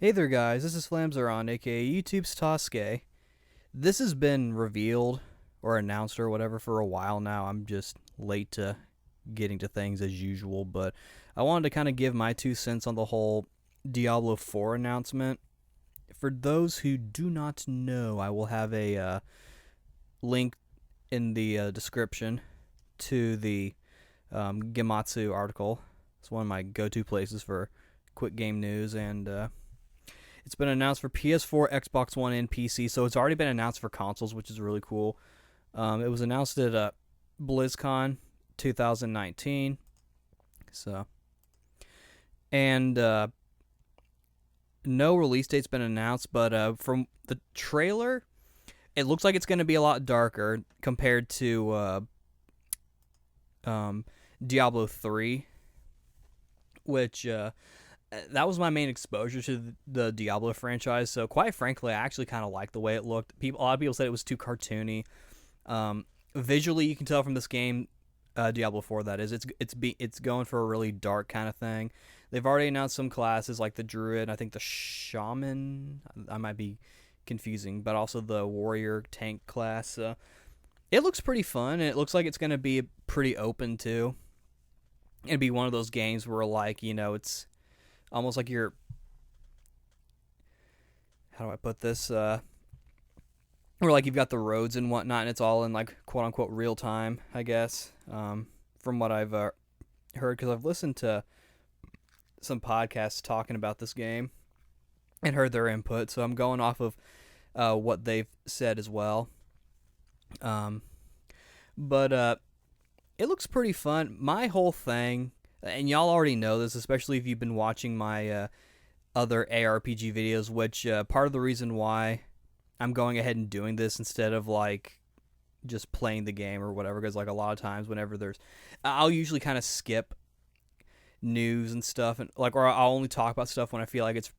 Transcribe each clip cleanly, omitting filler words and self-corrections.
Hey there, guys. This is Flamzeron, aka YouTube's Tasuke. This has been revealed or announced or whatever for a while now. I'm just late to getting to things as usual, but I wanted to kind of give my 2 cents on the whole Diablo 4 announcement. For those who do not know, I will have a link in the description to the Gematsu article. It's one of my go-to places for quick game news, and it's been announced for PS4, Xbox One, and PC, so it's already been announced for consoles, which is really cool. It was announced at BlizzCon 2019. So, and no release date's been announced, but from the trailer, it looks like it's going to be a lot darker compared to Diablo 3, which that was my main exposure to the Diablo franchise. So quite frankly, I actually kind of liked the way it looked. A lot of people said it was too cartoony. Visually, you can tell from this game, Diablo 4, that is, it's going for a really dark kind of thing. They've already announced some classes like the Druid, I think the Shaman. I might be confusing, but also the Warrior Tank class. It looks pretty fun, and it looks like it's going to be pretty open too. It'd be one of those games where, like, it's almost like you're, how do I put this? Where, like, you've got the roads and whatnot, and it's all in, like, quote unquote real time, I guess. From what I've heard, because I've listened to some podcasts talking about this game and heard their input, so I'm going off of what they've said as well. But it looks pretty fun. My whole thing, and y'all already know this, especially if you've been watching my other ARPG videos, which part of the reason why I'm going ahead and doing this instead of, like, just playing the game or whatever, because, like, a lot of times whenever I'll usually kind of skip news and stuff, and, like, or I'll only talk about stuff when I feel like it's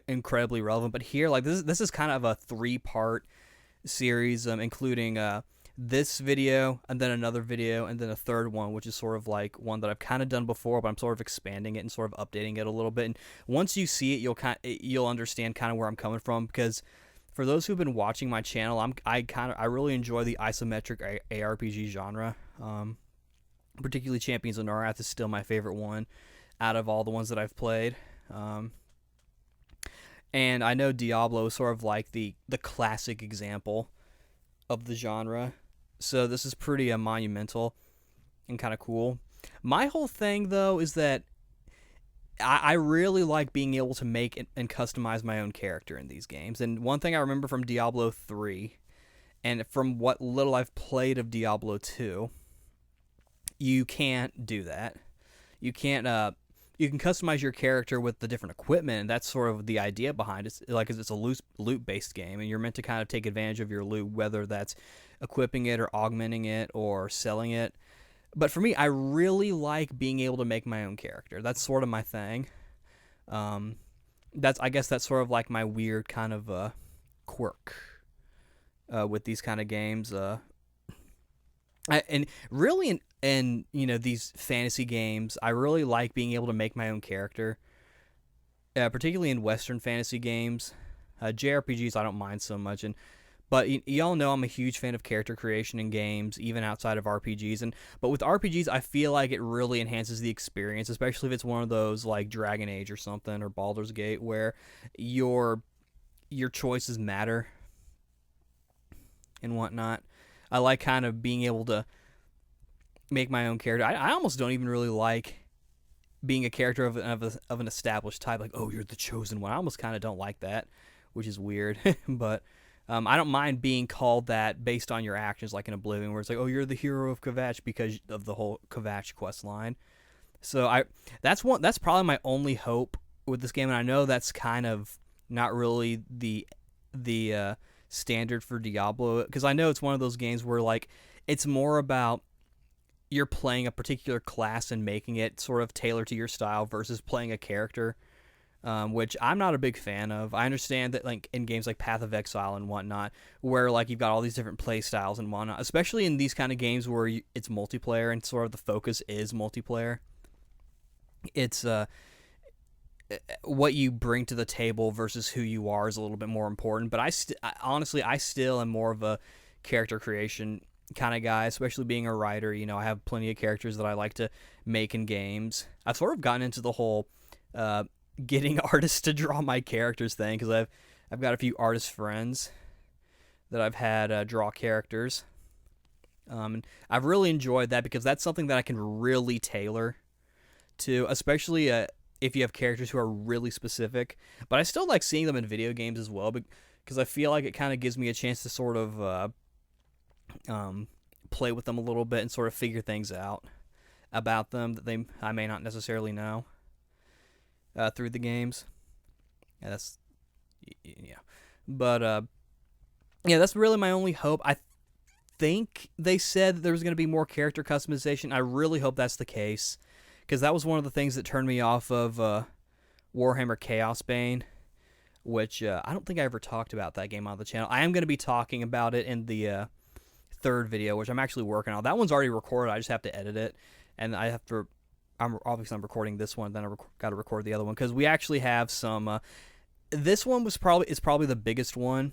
incredibly relevant. But here, like, this is kind of a 3-part series, including this video, and then another video, and then a third one, which is sort of like one that I've kind of done before, but I'm sort of expanding it and sort of updating it a little bit. And once you see it, you'll understand kind of where I'm coming from, because for those who've been watching my channel, I really enjoy the isometric ARPG genre. Particularly Champions of Norath is still my favorite one out of all the ones that I've played. And I know Diablo is sort of like the classic example of the genre. So this is pretty monumental and kind of cool. My whole thing, though, is that I really like being able to make and customize my own character in these games. And one thing I remember from Diablo 3, and from what little I've played of Diablo 2, you can't do that. You can't. You can customize your character with the different equipment, and that's sort of the idea behind it. It's a loot-based game, and you're meant to kind of take advantage of your loot, whether that's equipping it or augmenting it or selling it. But for me, I really like being able to make my own character. That's sort of my thing. I guess that's sort of like my weird kind of quirk with these kind of games. And really, in these fantasy games, I really like being able to make my own character, particularly in Western fantasy games. JRPGs I don't mind so much, but y'all know I'm a huge fan of character creation in games, even outside of RPGs. But with RPGs, I feel like it really enhances the experience, especially if it's one of those like Dragon Age or something, or Baldur's Gate, where your choices matter and whatnot. I like kind of being able to make my own character. I almost don't even really like being a character of an established type, like, oh, you're the chosen one. I almost kind of don't like that, which is weird. But I don't mind being called that based on your actions, like in Oblivion, where it's like, oh, you're the hero of Kvatch because of the whole Kvatch quest line. So that's probably my only hope with this game, and I know that's kind of not really the standard for Diablo, because I know it's one of those games where, like, it's more about you're playing a particular class and making it sort of tailored to your style versus playing a character, which I'm not a big fan of. I understand that, like, in games like Path of Exile and whatnot, where, like, you've got all these different play styles and whatnot, especially in these kind of games where it's multiplayer and sort of the focus is multiplayer. It's what you bring to the table versus who you are is a little bit more important. But honestly, I still am more of a character creation kind of guy, especially being a writer. I have plenty of characters that I like to make in games. I've sort of gotten into the whole getting artists to draw my characters thing because I've got a few artist friends that I've had draw characters. And I've really enjoyed that because that's something that I can really tailor to, especially if you have characters who are really specific. But I still like seeing them in video games as well because I feel like it kind of gives me a chance to sort of play with them a little bit and sort of figure things out about them that I may not necessarily know through the games. But that's really my only hope. I think they said there was going to be more character customization. I really hope that's the case because that was one of the things that turned me off of Warhammer Chaos Bane, which I don't think I ever talked about that game on the channel. I am going to be talking about it in the third video, which I'm actually working on. That one's already recorded. I just have to edit it, and I'm recording this one. Then got to record the other one because we actually have some. This one is probably the biggest one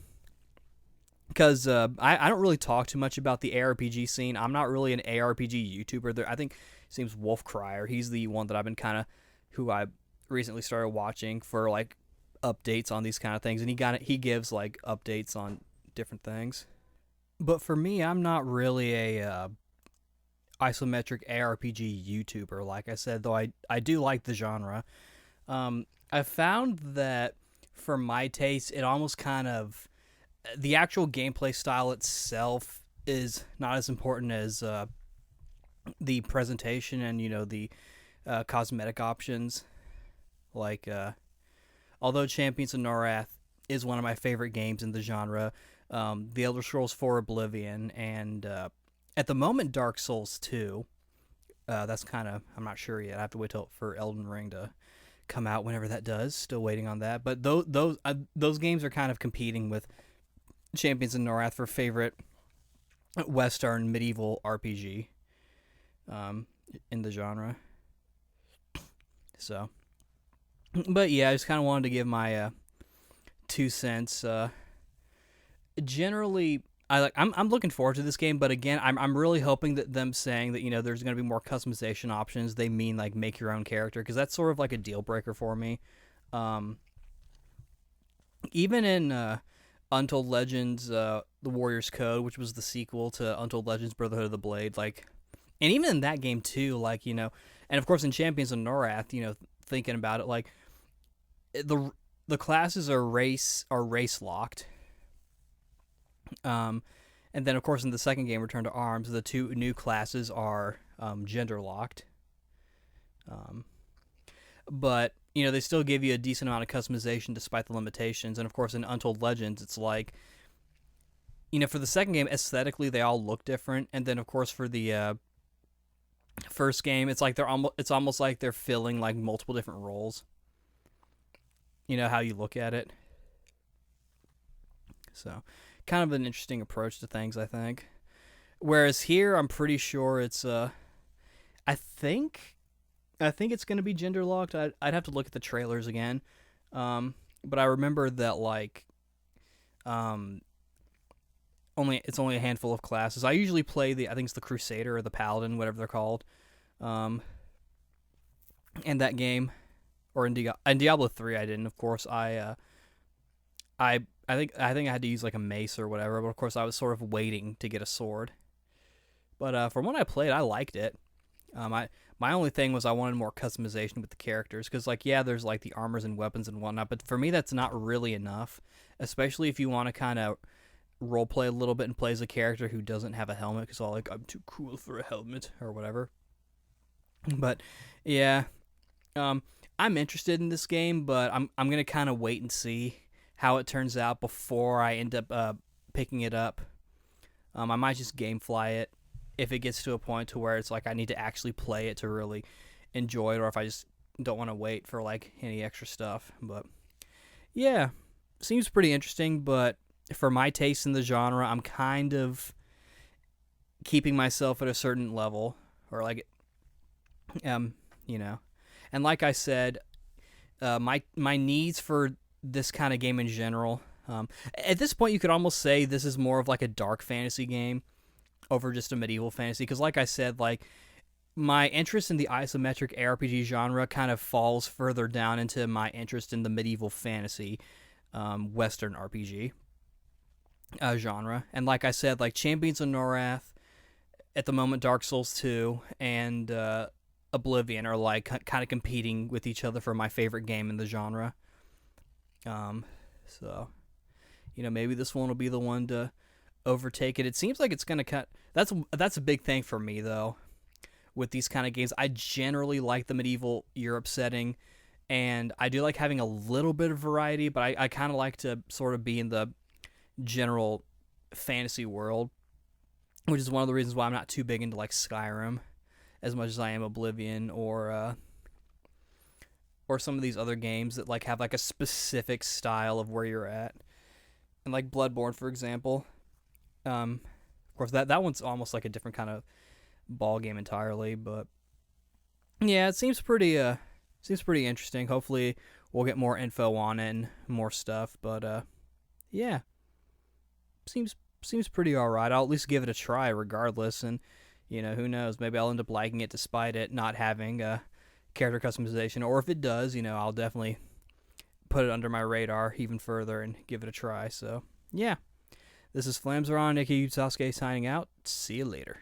because I don't really talk too much about the ARPG scene. I'm not really an ARPG YouTuber. I think his name's Wolf Crier. He's the one that I've been who I recently started watching for like updates on these kind of things, and he gives like updates on different things. But for me, I'm not really a isometric ARPG YouTuber, like I said, though I do like the genre. I found that for my taste, it almost kind of the actual gameplay style itself is not as important as the presentation and the cosmetic options. Like, although Champions of Norath is one of my favorite games in the genre, The Elder Scrolls 4 Oblivion, and at the moment Dark Souls 2. That's kind of, I'm not sure yet. I have to wait for Elden Ring to come out whenever that does. Still waiting on that. But those games are kind of competing with Champions of Norath for favorite Western medieval RPG in the genre. So, but yeah, I just kind of wanted to give my 2 cents. Generally, I'm looking forward to this game, but again, I'm really hoping that them saying that there's going to be more customization options, they mean like make your own character, because that's sort of like a deal breaker for me. Even in Untold Legends, The Warrior's Code, which was the sequel to Untold Legends Brotherhood of the Blade, like, and even in that game too, like and of course in Champions of Norath, thinking about it, like the classes are race locked. And then, of course, in the second game, Return to Arms, the 2 new classes are gender locked. But, they still give you a decent amount of customization despite the limitations. And, of course, in Untold Legends, it's like, for the second game, aesthetically, they all look different. And then, of course, for the first game, it's like it's almost like they're filling, like, multiple different roles. How you look at it. So, kind of an interesting approach to things, I think. Whereas here, I'm pretty sure it's I think it's going to be gender locked. I'd have to look at the trailers again. But I remember that like it's only a handful of classes. I usually play I think it's the Crusader or the Paladin, whatever they're called. In that game, or in Diablo 3 I didn't, of course. I think I had to use like a mace or whatever, but of course I was sort of waiting to get a sword. But from when I played, I liked it. My only thing was I wanted more customization with the characters, because like there's like the armors and weapons and whatnot, but for me that's not really enough, especially if you want to kind of roleplay a little bit and play as a character who doesn't have a helmet, because I'm too cool for a helmet or whatever. But yeah, I'm interested in this game, but I'm gonna kind of wait and see how it turns out before I end up picking it up. I might just gamefly it if it gets to a point to where it's like I need to actually play it to really enjoy it, or if I just don't want to wait for like any extra stuff. But yeah, seems pretty interesting, but for my taste in the genre, I'm kind of keeping myself at a certain level, or like and like I said, My needs for this kind of game in general. At this point, you could almost say this is more of like a dark fantasy game over just a medieval fantasy. Because, like I said, like my interest in the isometric ARPG genre kind of falls further down into my interest in the medieval fantasy Western RPG genre. And like I said, like Champions of Norath, at the moment Dark Souls 2, and Oblivion are like kind of competing with each other for my favorite game in the genre. So, maybe this one will be the one to overtake it. It seems like it's gonna cut. That's a big thing for me though. With these kind of games, I generally like the medieval Europe setting, and I do like having a little bit of variety. But I kind of like to sort of be in the general fantasy world, which is one of the reasons why I'm not too big into like Skyrim as much as I am Oblivion or some of these other games that like have like a specific style of where you're at, and like Bloodborne, for example. Of course, that one's almost like a different kind of ball game entirely, but yeah, it seems pretty interesting. Hopefully, we'll get more info on it and more stuff, but yeah, seems pretty all right. I'll at least give it a try regardless, and who knows, maybe I'll end up liking it despite it not having character customization, or if it does, I'll definitely put it under my radar even further and give it a try. So yeah, this is Flamzeron, aka Tasuke, signing out. See you later.